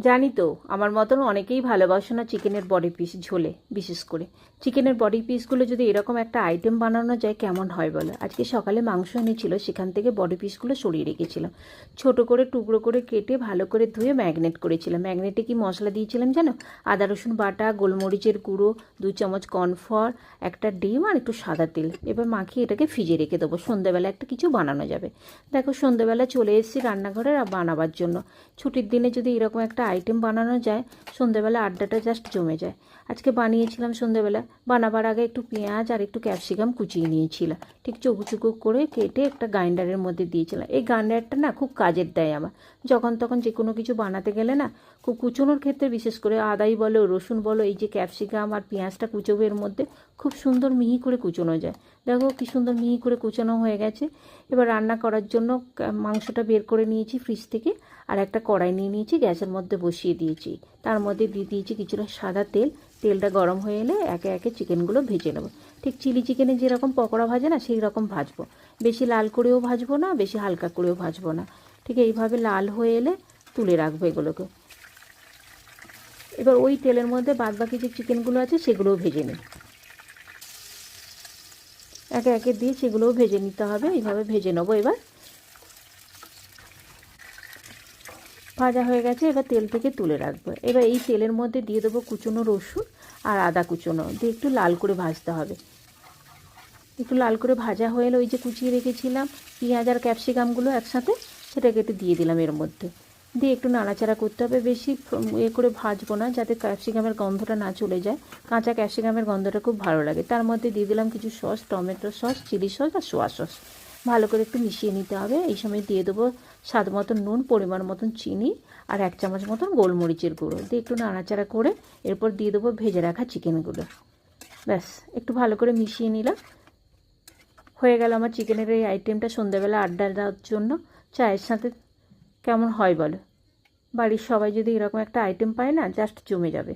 জানি তো আমার মতন অনেকেই ভালোবাসো না চিকেনের বডি পিস ঝোলে। বিশেষ করে চিকেনের বডি পিসগুলো যদি এরকম একটা আইটেম বানানো যায় কেমন হয় বলো। আজকে সকালে মাংস এনেছিল, সেখান থেকে বডি পিসগুলো সরিয়ে রেখেছিলাম। ছোট করে টুকরো করে কেটে ভালো করে ধুয়ে ম্যাগনেট করেছিলাম। ম্যাগনেটে কি মশলা দিয়েছিলাম জানো? আদা রসুন বাটা, গোলমরিচের গুঁড়ো, 2 চামচ কর্নফ্লাওয়ার, একটা ডিম আর একটু সাদা তেল। এবার মাখিয়ে এটাকে ফ্রিজে রেখে দেবো, সন্ধ্যাবেলা একটা কিছু বানানো যাবে। দেখো সন্ধ্যাবেলা চলে এসেছি রান্নাঘরে বানাবার জন্য। ছুটির দিনে যদি এরকম একটা আইটেম বানানো যায়, সন্ধ্যাবেলা আড্ডাটা জাস্ট জমে যায়। আজকে বানিয়েছিলাম সন্ধ্যাবেলা। বানাবার আগে একটু পেঁয়াজ আর একটু ক্যাপসিকাম কুচিয়ে নিয়েছিলাম, ঠিক চৌকো চৌকো করে কেটে একটা গ্রাইন্ডারের মধ্যে দিয়েছিলাম। এই গ্রাইন্ডারটা না খুব কাজের দেয় আমার। যখন তখন যে কোনো কিছু বানাতে গেলে না, খুব কুচোনোর ক্ষেত্রে বিশেষ করে আদাই বলো রসুন বলো, এই যে ক্যাপসিকাম আর পেঁয়াজটা কুচোবে এর মধ্যে, খুব সুন্দর মিহি করে কুচোনো যায়। দেখো কি সুন্দর মিহি করে কুচোনো হয়ে গেছে। এবার রান্না করার জন্য মাংসটা বের করে নিয়েছি ফ্রিজ থেকে, আর একটা কড়াই নিয়ে নিয়েছি, গ্যাসের মধ্যে বসিয়ে দিয়েছি। তার মধ্যে দিয়ে দিয়েছি কিছুটা সাদা তেল। তেলটা গরম হয়ে এলে একে একে চিকেনগুলো ভেজে নেবো। ঠিক চিলি চিকেনে যেরকম পকোড়া ভাজে না, সেই রকম ভাজবো। বেশি লাল করেও ভাজবো না, বেশি হালকা করেও ভাজবো না। ঠিক এইভাবে লাল হয়ে এলে তুলে রাখবো এগুলোকে। এবার ওই তেলের মধ্যে বাদবাকি যে চিকেনগুলো আছে সেগুলোও ভেজে নিই। একে একে দিয়ে সেগুলোও ভেজে নিতে হবে। এইভাবে ভেজে নেবো। এবার ভাজা হয়ে গেছে, এবার তেল থেকে তুলে রাখবো। এবার এই তেলের মধ্যে দিয়ে দেবো কুচনো রসুন আর আদা কুচনো, দিয়ে একটু লাল করে ভাজতে হবে। একটু লাল করে ভাজা হয়ে এলে ওই যে কুচিয়ে রেখেছিলাম পেঁয়াজ আর ক্যাপসিকামগুলো একসাথে, সেটাকে একটু দিয়ে দিলাম এর মধ্যে। দিয়ে একটু নাড়াচাড়া করতে হবে। বেশি করে ভাজবো না, যাতে ক্যাপসিকামের গন্ধটা না চলে যায়। কাঁচা ক্যাপসিকামের গন্ধটা খুব ভালো লাগে। তার মধ্যে দিয়ে দিলাম কিছু sauce, tomato sauce, chili sauce আর সোয়া সস। ভালো করে একটু মিশিয়ে নিতে হবে। এই সময় দিয়ে দেবো স্বাদ মতন নুন, পরিমাণ মতন চিনি আর 1 চামচ মতন গোলমরিচের গুঁড়ো। দিয়ে একটু নাড়াচাড়া করে এরপর দিয়ে দেবো ভেজে রাখা চিকেনগুলো। ব্যাস একটু ভালো করে মিশিয়ে নিলাম। হয়ে গেল আমার চিকেনের এই আইটেমটা সন্ধ্যাবেলা আড্ডা দেওয়ার জন্য। চায়ের সাথে কেমন হয় বলো? বাড়ির সবাই যদি এরকম একটা আইটেম পায় না, জাস্ট জমে যাবে।